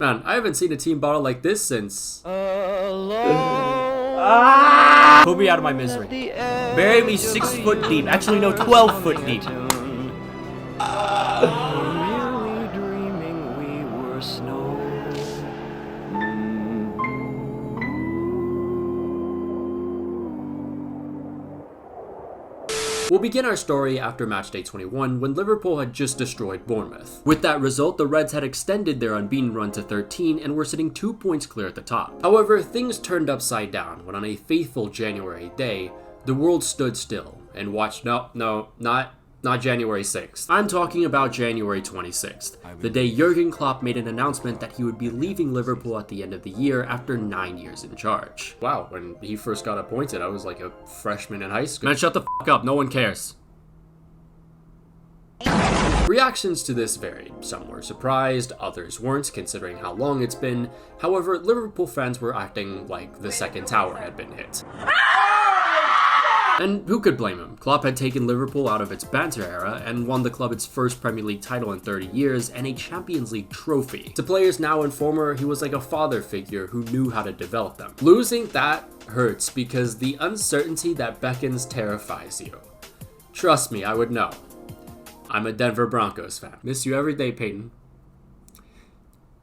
Man, I haven't seen a team bottle like this since... Pull me out of my misery. Bury me 6 foot deep. Actually, no, 12 foot deep. We'll begin our story after matchday 21 when Liverpool had just destroyed Bournemouth. With that result, the Reds had extended their unbeaten run to 13 and were sitting 2 points clear at the top. However, things turned upside down when on a fateful January day, the world stood still and watched not January 6th. I'm talking about January 26th, the day Jurgen Klopp made an announcement that he would be leaving Liverpool at the end of the year after 9 years in charge. Wow, when he first got appointed, I was like a freshman in high school. Man, shut the f*** up, no one cares. Reactions to this varied. Some were surprised, others weren't, considering how long it's been. However, Liverpool fans were acting like the second tower had been hit. And who could blame him? Klopp had taken Liverpool out of its banter era and won the club its first Premier League title in 30 years and a Champions League trophy. To players now and former, he was like a father figure who knew how to develop them. Losing that hurts because the uncertainty that beckons terrifies you. Trust me, I would know. I'm a Denver Broncos fan. Miss you every day, Peyton.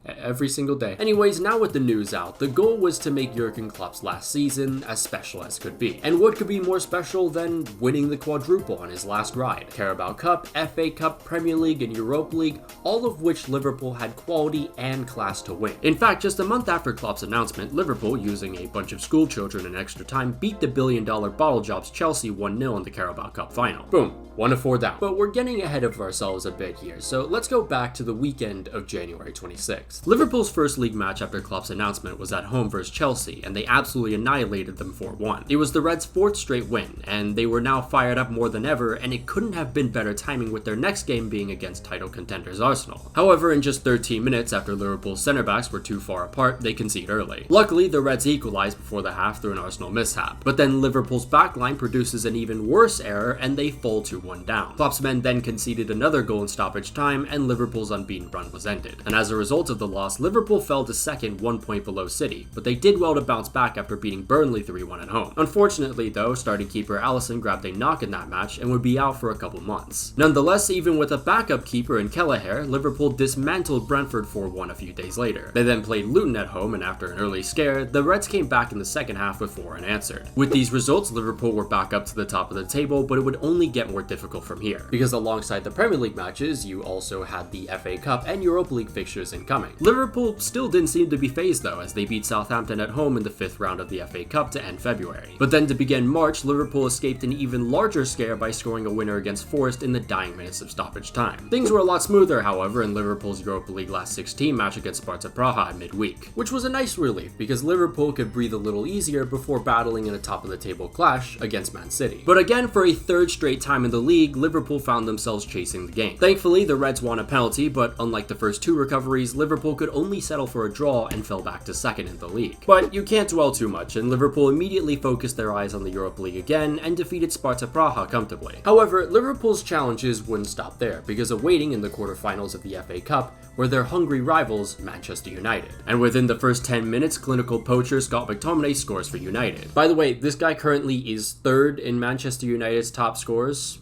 Every single day. Anyways, now with the news out, the goal was to make Jurgen Klopp's last season as special as could be. And what could be more special than winning the quadruple on his last ride? Carabao Cup, FA Cup, Premier League, and Europa League, all of which Liverpool had quality and class to win. In fact, just a month after Klopp's announcement, Liverpool, using a bunch of school children in extra time, beat the billion-dollar bottle jobs Chelsea 1-0 in the Carabao Cup final. Boom. 1-4 down. But we're getting ahead of ourselves a bit here, so let's go back to the weekend of January 26th. Liverpool's first league match after Klopp's announcement was at home versus Chelsea, and they absolutely annihilated them 4-1. It was the Reds' 4th straight win, and they were now fired up more than ever, and it couldn't have been better timing with their next game being against title contenders Arsenal. However, in just 13 minutes after Liverpool's centre backs were too far apart, they conceded early. Luckily, the Reds equalized before the half through an Arsenal mishap, but then Liverpool's backline produces an even worse error, and they fall 2-1 down. Klopp's men then conceded another goal in stoppage time, and Liverpool's unbeaten run was ended. And as a result of the loss, Liverpool fell to second, 1 point below City, but they did well to bounce back after beating Burnley 3-1 at home. Unfortunately though, starting keeper Alisson grabbed a knock in that match and would be out for a couple months. Nonetheless, even with a backup keeper in Kelleher, Liverpool dismantled Brentford 4-1 a few days later. They then played Luton at home, and after an early scare, the Reds came back in the second half with 4 unanswered. With these results, Liverpool were back up to the top of the table, but it would only get more difficult from here, because alongside the Premier League matches, you also had the FA Cup and Europa League fixtures incoming. Liverpool still didn't seem to be phased though, as they beat Southampton at home in the 5th round of the FA Cup to end February. But then to begin March, Liverpool escaped an even larger scare by scoring a winner against Forest in the dying minutes of stoppage time. Things were a lot smoother, however, in Liverpool's Europa League last 16 match against Sparta Praha at midweek, which was a nice relief because Liverpool could breathe a little easier before battling in a top of the table clash against Man City. But again, for a 3rd straight time in the league, Liverpool found themselves chasing the game. Thankfully, the Reds won a penalty, but unlike the first 2 recoveries, Liverpool could only settle for a draw and fell back to 2nd in the league. But you can't dwell too much, and Liverpool immediately focused their eyes on the Europa League again and defeated Sparta Praha comfortably. However, Liverpool's challenges wouldn't stop there, because awaiting in the quarterfinals of the FA Cup were their hungry rivals, Manchester United. And within the first 10 minutes, clinical poacher Scott McTominay scores for United. By the way, this guy currently is 3rd in Manchester United's top scorers.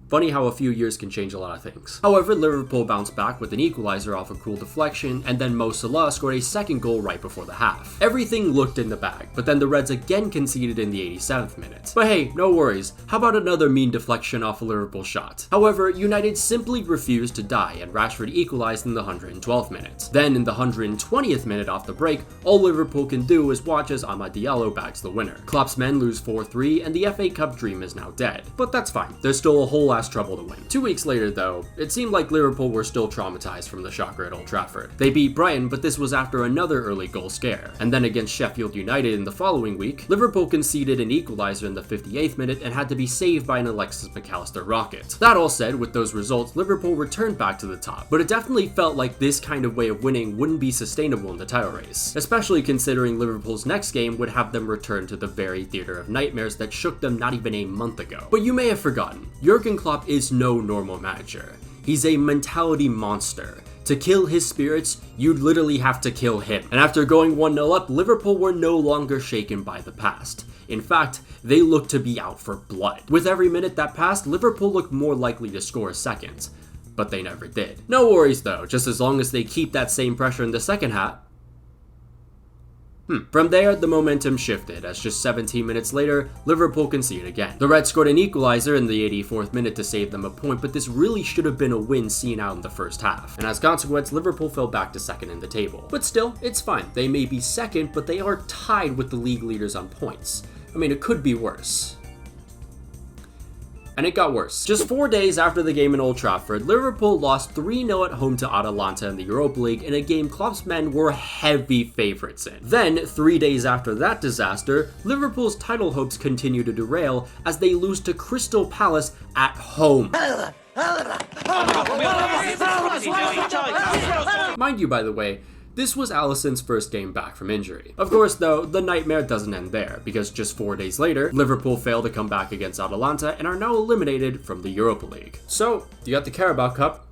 Funny how a few years can change a lot of things. However, Liverpool bounced back with an equalizer off a cruel deflection, and then Mo Salah scored a 2nd goal right before the half. Everything looked in the bag, but then the Reds again conceded in the 87th minute. But hey, no worries, how about another mean deflection off a Liverpool shot? However, United simply refused to die, and Rashford equalized in the 112th minute. Then in the 120th minute off the break, all Liverpool can do is watch as Amad Diallo bags the winner. Klopp's men lose 4-3, and the FA Cup dream is now dead. But that's fine, there's still a whole trouble to win. 2 weeks later though, it seemed like Liverpool were still traumatized from the shocker at Old Trafford. They beat Brighton, but this was after another early goal scare. And then against Sheffield United in the following week, Liverpool conceded an equalizer in the 58th minute and had to be saved by an Alexis McAllister rocket. That all said, with those results, Liverpool returned back to the top, but it definitely felt like this kind of way of winning wouldn't be sustainable in the title race, especially considering Liverpool's next game would have them return to the very theater of nightmares that shook them not even a month ago. But you may have forgotten, Jurgen Klopp is no normal manager. He's a mentality monster. To kill his spirits, you'd literally have to kill him. And after going 1-0 up, Liverpool were no longer shaken by the past. In fact, they looked to be out for blood. With every minute that passed, Liverpool looked more likely to score a second, but they never did. No worries though, just as long as they keep that same pressure in the second half. From there, the momentum shifted, as just 17 minutes later, Liverpool conceded again. The Reds scored an equalizer in the 84th minute to save them a point, but this really should have been a win seen out in the first half. And as a consequence, Liverpool fell back to second in the table. But still, it's fine. They may be second, but they are tied with the league leaders on points. I mean, it could be worse. And it got worse. Just 4 days after the game in Old Trafford, Liverpool lost 3-0 at home to Atalanta in the Europa League in a game Klopp's men were heavy favourites in. Then, 3 days after that disaster, Liverpool's title hopes continue to derail as they lose to Crystal Palace at home. Mind you, by the way, this was Alisson's first game back from injury. Of course, though, the nightmare doesn't end there, because just 4 days later, Liverpool failed to come back against Atalanta and are now eliminated from the Europa League. So, you got the Carabao Cup,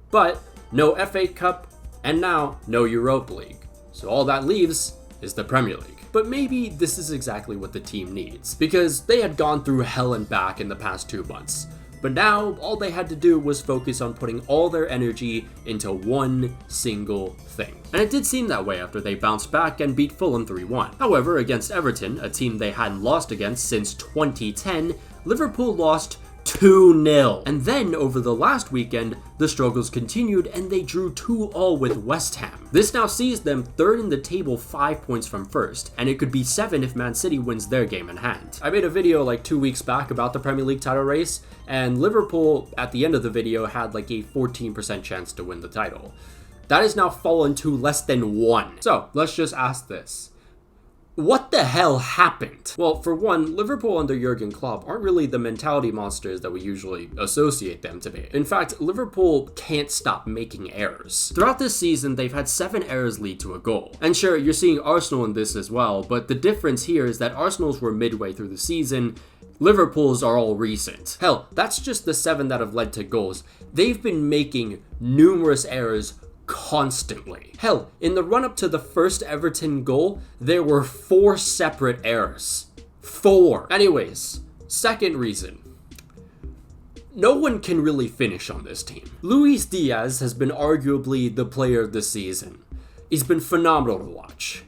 but no FA Cup, and now no Europa League. So all that leaves is the Premier League. But maybe this is exactly what the team needs, because they had gone through hell and back in the past 2 months. But now, all they had to do was focus on putting all their energy into one single thing. And it did seem that way after they bounced back and beat Fulham 3-1. However, against Everton, a team they hadn't lost against since 2010, Liverpool lost 2-0. And then, over the last weekend, the struggles continued and they drew 2-2 with West Ham. This now sees them third in the table 5 points from first, and it could be 7 if Man City wins their game in hand. I made a video like 2 weeks back about the Premier League title race, and Liverpool, at the end of the video, had like a 14% chance to win the title. That has now fallen to less than 1. So, let's just ask this. What the hell happened? Well, for one, Liverpool under Jurgen Klopp aren't really the mentality monsters that we usually associate them to be. In fact, Liverpool can't stop making errors. Throughout this season, they've had 7 errors lead to a goal. And sure, you're seeing Arsenal in this as well, but the difference here is that Arsenal's were midway through the season, Liverpool's are all recent. Hell, that's just the 7 that have led to goals. They've been making numerous errors constantly. Hell, in the run-up to the first Everton goal, there were 4 separate errors. 4. Anyways, second reason. No one can really finish on this team. Luis Diaz has been arguably the player of the season. He's been phenomenal to watch.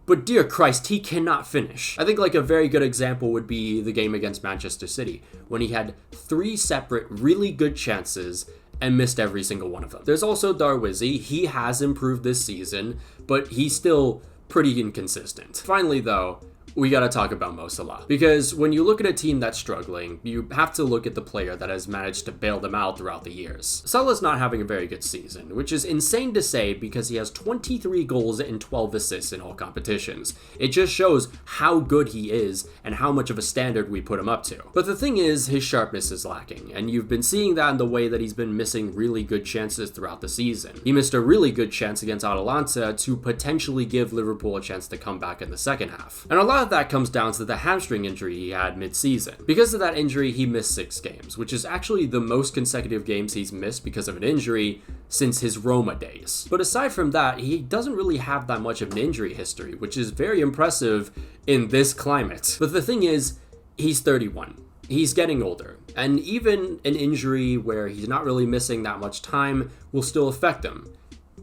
But dear Christ, he cannot finish. I think like a very good example would be the game against Manchester City, when he had 3 separate really good chances and missed every single one of them. There's also Darwizi. He has improved this season, but he's still pretty inconsistent. Finally though, we gotta talk about Mo Salah. Because when you look at a team that's struggling, you have to look at the player that has managed to bail them out throughout the years. Salah's not having a very good season, which is insane to say because he has 23 goals and 12 assists in all competitions. It just shows how good he is and how much of a standard we put him up to. But the thing is, his sharpness is lacking, and you've been seeing that in the way that he's been missing really good chances throughout the season. He missed a really good chance against Atalanta to potentially give Liverpool a chance to come back in the second half. And a lot of that comes down to the hamstring injury he had mid-season. Because of that injury, he missed 6 games, which is actually the most consecutive games he's missed because of an injury since his Roma days. But aside from that, he doesn't really have that much of an injury history, which is very impressive in this climate. But the thing is, he's 31. He's getting older, and even an injury where he's not really missing that much time will still affect him,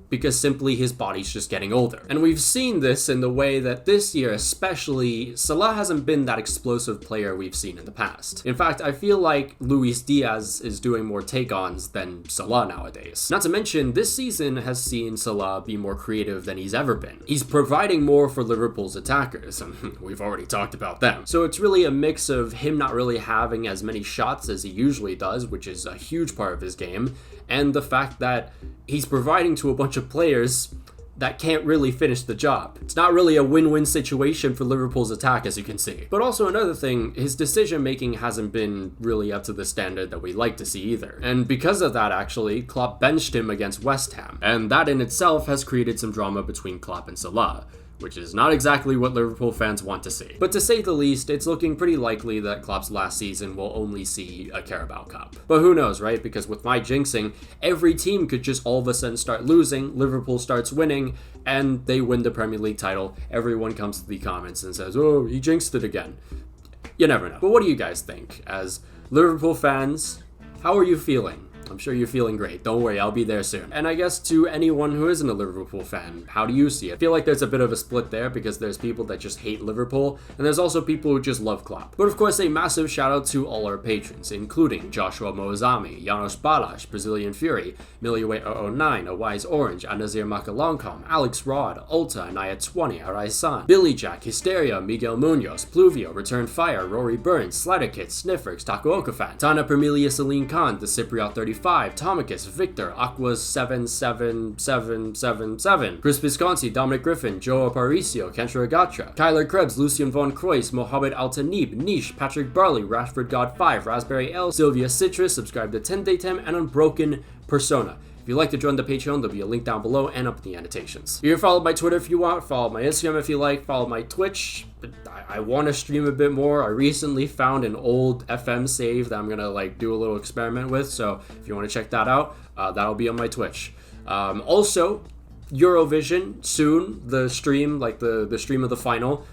because simply his body's just getting older. And we've seen this in the way that this year especially, Salah hasn't been that explosive player we've seen in the past. In fact, I feel like Luis Diaz is doing more take-ons than Salah nowadays. Not to mention, this season has seen Salah be more creative than he's ever been. He's providing more for Liverpool's attackers, and we've already talked about them. So it's really a mix of him not really having as many shots as he usually does, which is a huge part of his game, and the fact that he's providing to a bunch of players that can't really finish the job. It's not really a win-win situation for Liverpool's attack, as you can see. But also another thing, his decision-making hasn't been really up to the standard that we like to see either. And because of that, actually, Klopp benched him against West Ham. And that in itself has created some drama between Klopp and Salah, which is not exactly what Liverpool fans want to see. But to say the least, it's looking pretty likely that Klopp's last season will only see a Carabao Cup. But who knows, right? Because with my jinxing, every team could just all of a sudden start losing, Liverpool starts winning, and they win the Premier League title. Everyone comes to the comments and says, oh, he jinxed it again. You never know. But what do you guys think? As Liverpool fans, how are you feeling? I'm sure you're feeling great. Don't worry, I'll be there soon. And I guess to anyone who isn't a Liverpool fan, how do you see it? I feel like there's a bit of a split there because there's people that just hate Liverpool, and there's also people who just love Klopp. But of course, a massive shout out to all our patrons, including Joshua Moazami, Janos Balash, Brazilian Fury, Miliway009, A Wise Orange, Anazir Makalongkom, Alex Rod, Ulta, Naya20, Araisan, Billy Jack, Hysteria, Miguel Munoz, Pluvio, Return Fire, Rory Burns, Sliderkit, Sniffers, Taku Okafan, Tana Permilia Celine Khan, The Cypriot 35, Tomicus, Victor, Aquas 77777, Chris Visconti, Dominic Griffin, Joe Aparicio, Kentra Agatra, Kyler Krebs, Lucian Von Croix, Mohamed Altanib, Niche, Patrick Barley, Rashford God 5, Raspberry L, Sylvia Citrus, subscribe to 10 Day Tem, and Unbroken Persona. If you'd like to join the Patreon, there'll be a link down below and up in the annotations. You can follow my Twitter if you want, follow my Instagram if you like, follow my Twitch. I want to stream a bit more. I recently found an old FM save that I'm going to do a little experiment with, so if you want to check that out, that'll be on my Twitch. Also, Eurovision, soon, the stream, the stream of the final.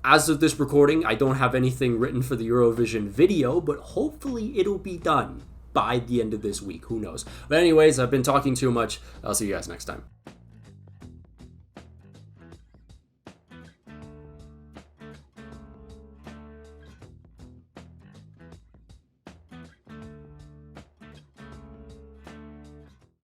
As of this recording, I don't have anything written for the Eurovision video, but hopefully it'll be done by the end of this week. Who knows? But anyways, I've been talking too much. I'll see you guys next time.